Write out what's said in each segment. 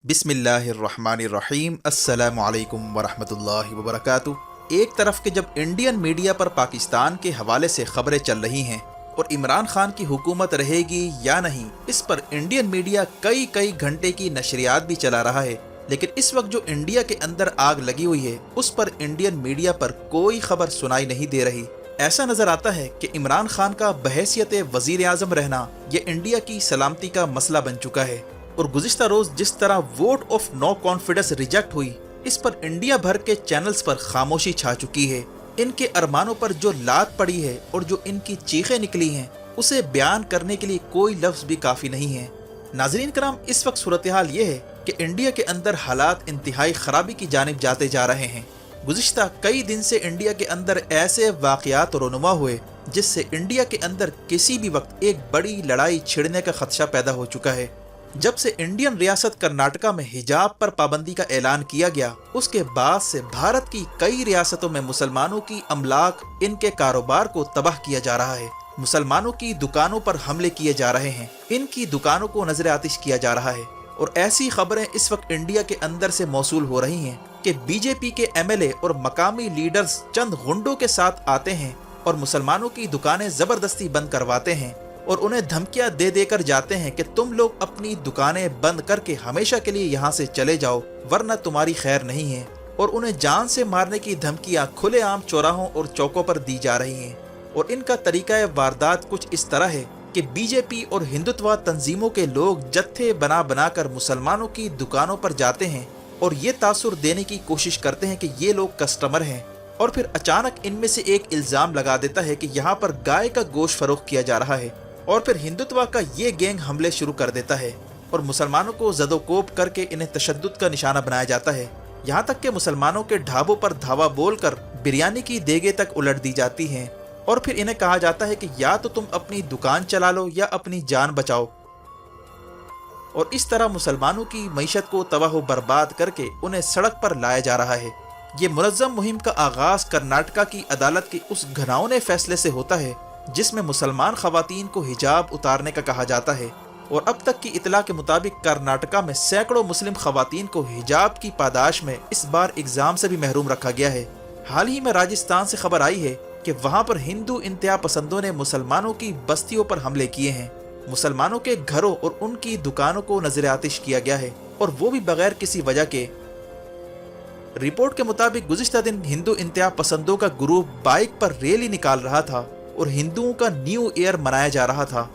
बिस्मिल्लाहिर्रहमानिर्रहीम अस्सलामु अलैकुम वरहमतुल्लाहि वबरकातुह। एक तरफ के जब इंडियन मीडिया पर पाकिस्तान के हवाले से खबरें चल रही हैं और इमरान खान की हुकूमत रहेगी या नहीं, इस पर इंडियन मीडिया कई कई घंटे की नशरियात भी चला रहा है। लेकिन इस वक्त जो इंडिया के अंदर आग लगी हुई है उस पर इंडियन मीडिया पर कोई खबर सुनाई नहीं दे रही। ऐसा नजर आता है कि इमरान खान का बहैसियत वजीर आजम रहना ये इंडिया की सलामती का मसला बन चुका है। और गुज़िश्ता रोज जिस तरह vote of no confidence reject हुई, इस पर इंडिया भर के चैनल्स पर खामोशी छा चुकी है। इनके अरमानों पर जो लात पड़ी है और जो इनकी चीखें निकली हैं उसे बयान करने के लिए कोई लफ्ज भी काफी नहीं है। नाजरीन कराम, इस वक्त सूरत हाल ये है कि इंडिया के अंदर हालात इंतहाई खराबी की जानिब जाते जा रहे हैं। गुज़िश्ता कई दिन से इंडिया के अंदर ऐसे वाक़यात रोनुमा हुए जिससे इंडिया के अंदर किसी भी वक्त एक बड़ी लड़ाई छिड़ने का खदशा पैदा हो चुका है। जब से इंडियन रियासत कर्नाटका में हिजाब पर पाबंदी का ऐलान किया गया, उसके बाद से भारत की कई रियासतों में मुसलमानों की अमलाक, इनके कारोबार को तबाह किया जा रहा है। मुसलमानों की दुकानों पर हमले किए जा रहे हैं, इनकी दुकानों को नजर आतिश किया जा रहा है। और ऐसी खबरें इस वक्त इंडिया के अंदर से मौसूल हो रही हैं कि बीजेपी के एमएलए और मकामी लीडर्स चंद गुंडों के साथ आते हैं और मुसलमानों की दुकानें जबरदस्ती बंद करवाते हैं और उन्हें धमकियां दे देकर जाते हैं कि तुम लोग अपनी दुकानें बंद करके हमेशा के लिए यहाँ से चले जाओ वरना तुम्हारी खैर नहीं है। और उन्हें जान से मारने की धमकियां खुलेआम चौराहों और चौकों पर दी जा रही हैं। और इनका तरीका वारदात कुछ इस तरह है कि बीजेपी और हिंदुत्व तंजीमों के लोग जत्थे बना बना कर मुसलमानों की दुकानों पर जाते हैं और ये तासुर देने की कोशिश करते हैं कि ये लोग कस्टमर हैं। और फिर अचानक इनमें से एक इल्ज़ाम लगा देता है कि यहाँ पर गाय का गोश्त फरोख्त किया जा रहा है और फिर हिंदुत्व का ये गैंग हमले शुरू कर देता है और मुसलमानों को ज़दोकोब करके इन्हें तशद्दुद का निशाना बनाया जाता है। यहाँ तक कि मुसलमानों के ढाबों पर धावा बोलकर बिरयानी की देगे तक उलट दी जाती हैं और फिर इन्हें कहा जाता है कि या तो तुम अपनी दुकान चला लो या अपनी जान बचाओ। और इस तरह मुसलमानों की मईशत को तबाह बर्बाद करके उन्हें सड़क पर लाया जा रहा है। ये मुनज़्ज़म मुहिम का आगाज कर्नाटका की अदालत के उस घिनौने फैसले से होता है जिसमें मुसलमान खवातीन को हिजाब उतारने का कहा जाता है। और अब तक की इतला के मुताबिक कर्नाटका में सैकड़ों मुस्लिम खवातीन को हिजाब की पादाश में इस बार एग्जाम से भी महरूम रखा गया है। हाल ही में राजस्थान से खबर आई है कि वहां पर हिंदू इंतहा पसंदों ने मुसलमानों की बस्तियों पर हमले किए हैं। मुसलमानों के घरों और उनकी दुकानों को नजर आतिश किया गया है और वो भी बगैर किसी वजह के। रिपोर्ट के मुताबिक गुज़िश्ता दिन हिंदू इंतहा पसंदों का ग्रुप बाइक पर रैली निकाल रहा था और हिंदुओं का न्यू ईयर मनाया जा रहा था।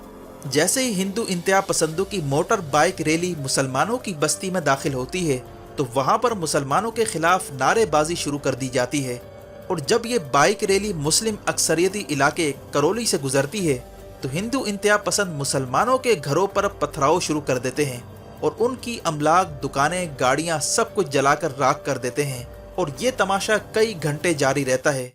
जैसे ही हिंदू इंतहा पसंदों की मोटर बाइक रैली मुसलमानों की बस्ती में दाखिल होती है तो वहां पर मुसलमानों के खिलाफ नारेबाजी शुरू कर दी जाती है। और जब ये बाइक रैली मुस्लिम अक्सरियती इलाके करौली से गुजरती है तो हिंदू इंतहा पसंद मुसलमानों के घरों पर पथराव शुरू कर देते हैं और उनकी अमलाक, दुकानें, गाड़ियां सब कुछ जलाकर राख कर देते हैं। और ये तमाशा कई घंटे जारी रहता है।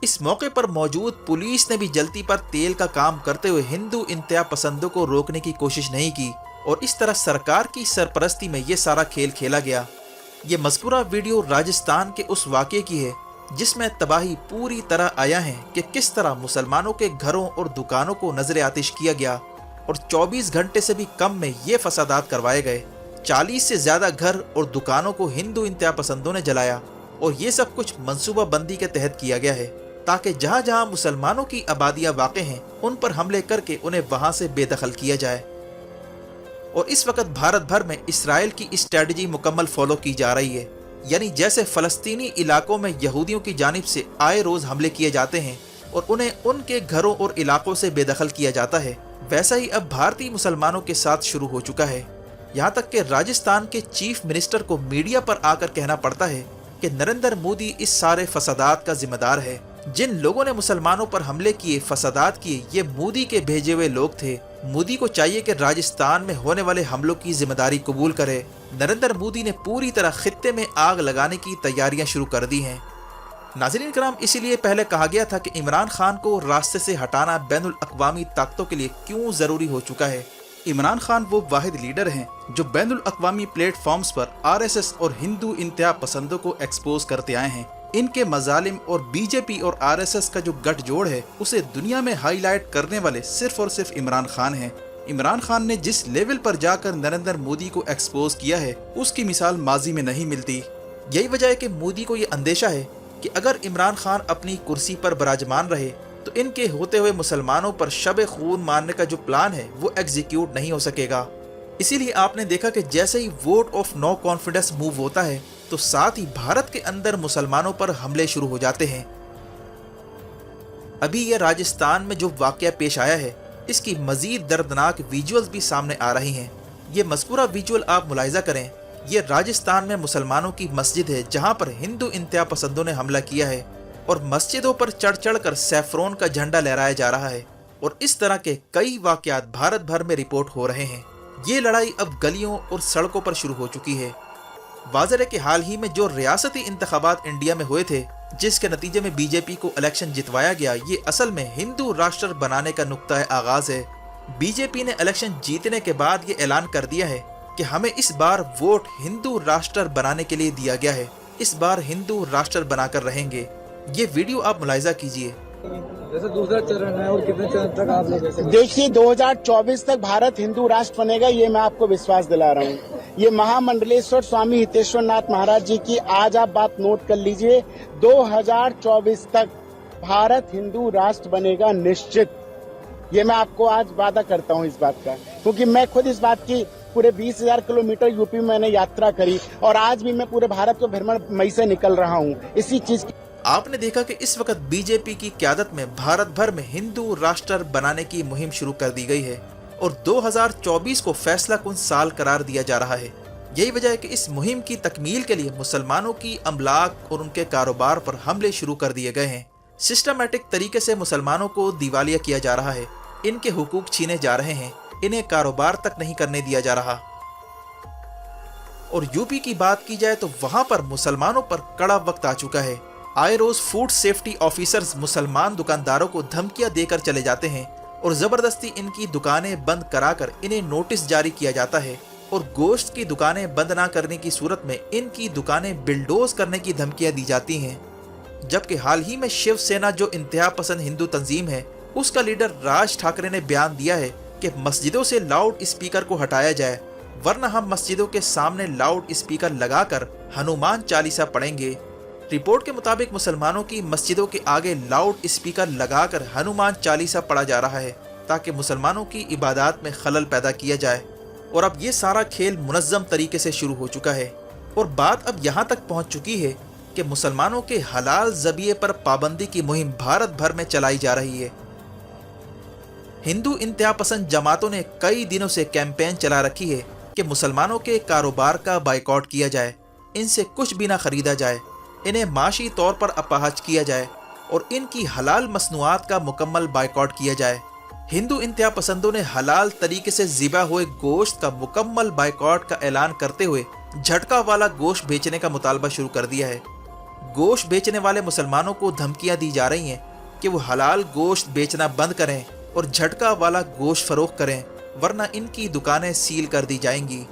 इस मौके पर मौजूद पुलिस ने भी जलती पर तेल का काम करते हुए हिंदू इंतहा पसंदों को रोकने की कोशिश नहीं की और इस तरह सरकार की सरपरस्ती में ये सारा खेल खेला गया। ये मज़कूरा वीडियो राजस्थान के उस वाक़े की है जिसमें तबाही पूरी तरह आया है कि किस तरह मुसलमानों के घरों और दुकानों को नजर आतिश किया गया और 24 घंटे से भी कम में ये फसादात करवाए गए। 40 से ज़्यादा घर और दुकानों को हिंदू इंतहा पसंदों ने जलाया और ये सब कुछ मनसूबा बंदी के तहत किया गया है ताकि जहाँ जहाँ मुसलमानों की आबादियाँ वाक़ हैं उन पर हमले करके उन्हें वहाँ से बेदखल किया जाए। और इस वक्त भारत भर में इसराइल की स्ट्रेटजी मुकम्मल फॉलो की जा रही है, यानी जैसे फ़लस्तीनी इलाकों में यहूदियों की जानिब से आए रोज़ हमले किए जाते हैं और उन्हें उनके घरों और इलाकों से बेदखल किया जाता है, वैसा ही अब भारतीय मुसलमानों के साथ शुरू हो चुका है। यहाँ तक कि राजस्थान के चीफ मिनिस्टर को मीडिया पर आकर कहना पड़ता है कि नरेंद्र मोदी इस सारे फसादात का जिम्मेदार है। जिन लोगों ने मुसलमानों पर हमले किए, फसादात किए, ये मोदी के भेजे हुए लोग थे। मोदी को चाहिए कि राजस्थान में होने वाले हमलों की जिम्मेदारी कबूल करे। नरेंद्र मोदी ने पूरी तरह खित्ते में आग लगाने की तैयारियां शुरू कर दी हैं। नाज़रीन कराम, इसीलिए पहले कहा गया था कि इमरान खान को रास्ते से हटाना बैनुल अक़वामी ताकतों के लिए क्यों ज़रूरी हो चुका है। इमरान खान वो वाहिद लीडर हैं जो बैनुल अक़वामी प्लेटफॉर्म्स पर आरएसएस और हिंदू इंतहा पसंदों को एक्सपोज करते आए हैं। इनके मजालिम और बीजेपी और आरएसएस का जो गठजोड़ है उसे दुनिया में हाईलाइट करने वाले सिर्फ और सिर्फ इमरान खान हैं। इमरान खान ने जिस लेवल पर जाकर नरेंद्र मोदी को एक्सपोज किया है उसकी मिसाल माजी में नहीं मिलती। यही वजह है कि मोदी को ये अंदेशा है कि अगर इमरान खान अपनी कुर्सी पर विराजमान रहे तो इनके होते हुए मुसलमानों पर शब खून मारने का जो प्लान है वो एग्जीक्यूट नहीं हो सकेगा। इसीलिए आपने देखा कि जैसे ही vote of no confidence move होता है तो साथ ही भारत के अंदर मुसलमानों पर हमले शुरू हो जाते हैं। अभी ये राजस्थान में जो वाकया पेश आया है इसकी मजीद दर्दनाक विजुअल्स भी सामने आ रही हैं। ये मज़कूरा विजुअल आप मुलाहिजा करें, ये राजस्थान में मुसलमानों की मस्जिद है जहां पर हिंदू इंतहा पसंदों ने हमला किया है और मस्जिदों पर चढ़ चढ़ कर सैफरोन का झंडा लहराया जा रहा है। और इस तरह के कई वाकयात भारत भर में रिपोर्ट हो रहे हैं। ये लड़ाई अब गलियों और सड़कों पर शुरू हो चुकी है। वाज़ेह है कि हाल ही में जो रियासती इंतखाबात इंडिया में हुए थे जिसके नतीजे में बीजेपी को इलेक्शन जितवाया गया, ये असल में हिंदू राष्ट्र बनाने का नुक्ता आगाज है। बीजेपी ने इलेक्शन जीतने के बाद ये ऐलान कर दिया है कि हमें इस बार वोट हिंदू राष्ट्र बनाने के लिए दिया गया है, इस बार हिंदू राष्ट्र बनाकर रहेंगे। ये वीडियो आप मुलाहिजा कीजिए। जैसे दूसरा चरण है और कितने चरण तक आप लोग देखिए 2024 तक भारत हिंदू राष्ट्र बनेगा, ये मैं आपको विश्वास दिला रहा हूँ। ये महामंडलेश्वर स्वामी हितेश्वर नाथ महाराज जी की आज आप बात नोट कर लीजिए, 2024 तक भारत हिंदू राष्ट्र बनेगा निश्चित। ये मैं आपको आज वादा करता हूँ इस बात का, क्योंकि मैं खुद इस बात की पूरे 20,000 किलोमीटर यूपी में मैंने यात्रा करी और आज भी मैं पूरे भारत को भ्रमण मई से निकल रहा हूँ इसी चीज की। आपने देखा कि इस वक्त बीजेपी की क़यादत में भारत भर में हिंदू राष्ट्र बनाने की मुहिम शुरू कर दी गई है और 2024 को फैसला कुन साल करार दिया जा रहा है। यही वजह है कि इस मुहिम की तकमील के लिए मुसलमानों की अमलाक और उनके कारोबार पर हमले शुरू कर दिए गए हैं। सिस्टमैटिक तरीके से मुसलमानों को दिवालिया किया जा रहा है, इनके हुकूक छीने जा रहे हैं, इन्हें कारोबार तक नहीं करने दिया जा रहा। और यूपी की बात की जाए तो वहां पर मुसलमानों पर कड़ा वक्त आ चुका है। आए रोज फूड सेफ्टी ऑफिसर्स मुसलमान दुकानदारों को धमकियां देकर चले जाते हैं और जबरदस्ती इनकी दुकानें बंद कराकर इन्हें नोटिस जारी किया जाता है और गोश्त की दुकानें बंद ना करने की सूरत में इनकी दुकानें बिल्डोज करने की धमकियां दी जाती हैं। जबकि हाल ही में शिवसेना जो इंतहा पसंद हिंदू तंजीम है उसका लीडर राज ठाकरे ने बयान दिया है कि मस्जिदों से लाउड स्पीकर को हटाया जाए, वरना हम मस्जिदों के सामने लाउड स्पीकर लगाकर हनुमान चालीसा पढ़ेंगे। रिपोर्ट के मुताबिक मुसलमानों की मस्जिदों के आगे लाउड स्पीकर लगाकर हनुमान चालीसा पढ़ा जा रहा है ताकि मुसलमानों की इबादत में खलल पैदा किया जाए। और अब ये सारा खेल मुनज़्ज़म तरीके से शुरू हो चुका है और बात अब यहाँ तक पहुँच चुकी है कि मुसलमानों के हलाल ज़बिये पर पाबंदी की मुहिम भारत भर में चलाई जा रही है। हिंदू इंतहा पसंद जमातों ने कई दिनों से कैंपेन चला रखी है कि मुसलमानों के कारोबार का बाइकआउट किया जाए, इनसे कुछ भी ना खरीदा जाए, इन्हें माशी तौर पर अपाहज किया जाए और इनकी हलाल मसनूआत का मुकम्मल बाइकआउट किया जाए। हिंदू इंतहा पसंदों ने हलाल तरीके से ज़िबा हुए गोश्त का मुकम्मल बाइकआउट का ऐलान करते हुए झटका वाला गोश्त बेचने का मुतालबा शुरू कर दिया है। गोश्त बेचने वाले मुसलमानों को धमकियां दी जा रही हैं कि वो हलाल गोश्त बेचना बंद करें और झटका वाला गोश्त फरोख्त करें, वरना इनकी दुकानें सील कर दी जाएंगी।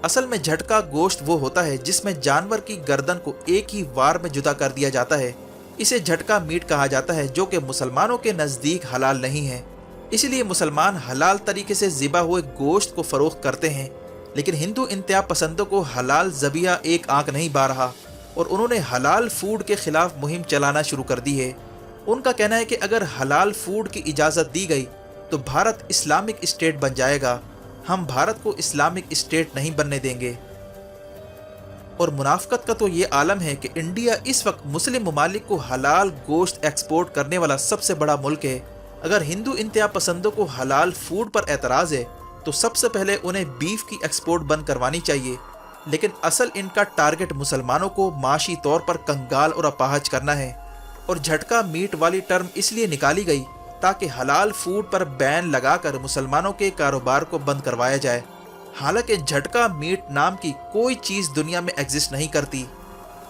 असल में झटका गोश्त वो होता है जिसमें जानवर की गर्दन को एक ही वार में जुदा कर दिया जाता है। इसे झटका मीट कहा जाता है जो कि मुसलमानों के नज़दीक हलाल नहीं है। इसलिए मुसलमान हलाल तरीके से ज़िबा हुए गोश्त को फरोख्त करते हैं, लेकिन हिंदू इंतहा पसंदों को हलाल ज़बिया एक आंख नहीं बा रहा और उन्होंने हलाल फूड के खिलाफ मुहिम चलाना शुरू कर दी है। उनका कहना है कि अगर हलाल फूड की इजाज़त दी गई तो भारत इस्लामिक स्टेट बन जाएगा, हम भारत को इस्लामिक स्टेट नहीं बनने देंगे। और मुनाफकत का तो ये आलम है कि इंडिया इस वक्त मुस्लिम ममालिक को हलाल गोश्त एक्सपोर्ट करने वाला सबसे बड़ा मुल्क है। अगर हिंदू इंतहा पसंदों को हलाल फूड पर एतराज़ है तो सबसे पहले उन्हें बीफ की एक्सपोर्ट बंद करवानी चाहिए, लेकिन असल इनका टारगेट मुसलमानों को माशी तौर पर कंगाल और अपाहज करना है। और झटका मीट वाली टर्म इसलिए निकाली गई ताकि हलाल फूड पर बैन लगाकर मुसलमानों के कारोबार को बंद करवाया जाए। हालांकि झटका मीट नाम की कोई चीज़ दुनिया में एग्जिस्ट नहीं करती।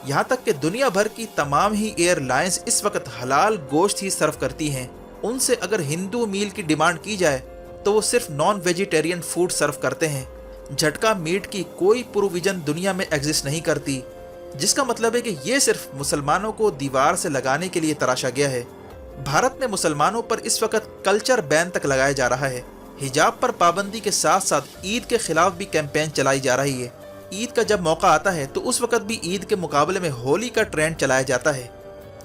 यहाँ तक कि दुनिया भर की तमाम ही एयरलाइंस इस वक्त हलाल गोश्त ही सर्व करती हैं। उनसे अगर हिंदू मील की डिमांड की जाए तो वो सिर्फ नॉन वेजिटेरियन फूड सर्व करते हैं। झटका मीट की कोई प्रोविजन दुनिया में एग्जिस्ट नहीं करती, जिसका मतलब है कि ये सिर्फ मुसलमानों को दीवार से लगाने के लिए तराशा गया है। भारत में मुसलमानों पर इस वक्त कल्चर बैन तक लगाया जा रहा है। حجاب پر پابندی کے ساتھ ساتھ عید کے خلاف بھی کیمپین چلائی جا رہی ہے۔ عید کا جب موقع آتا ہے تو اس وقت بھی عید کے مقابلے میں ہولی کا ٹرینڈ چلایا جاتا ہے۔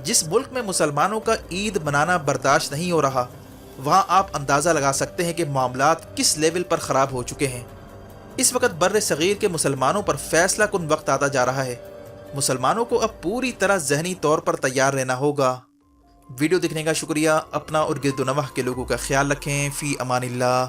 جس ملک میں مسلمانوں کا عید منانا برداشت نہیں ہو رہا، وہاں آپ اندازہ لگا سکتے ہیں کہ معاملات کس لیول پر خراب ہو چکے ہیں۔ اس وقت بر صغیر کے مسلمانوں پر فیصلہ کن وقت آتا جا رہا ہے۔ مسلمانوں کو اب پوری طرح ذہنی طور پر تیار رہنا ہوگا۔ ویڈیو دیکھنے کا شکریہ۔ اپنا اور گرد و نواح کے لوگوں کا خیال رکھیں۔ فی امان اللہ۔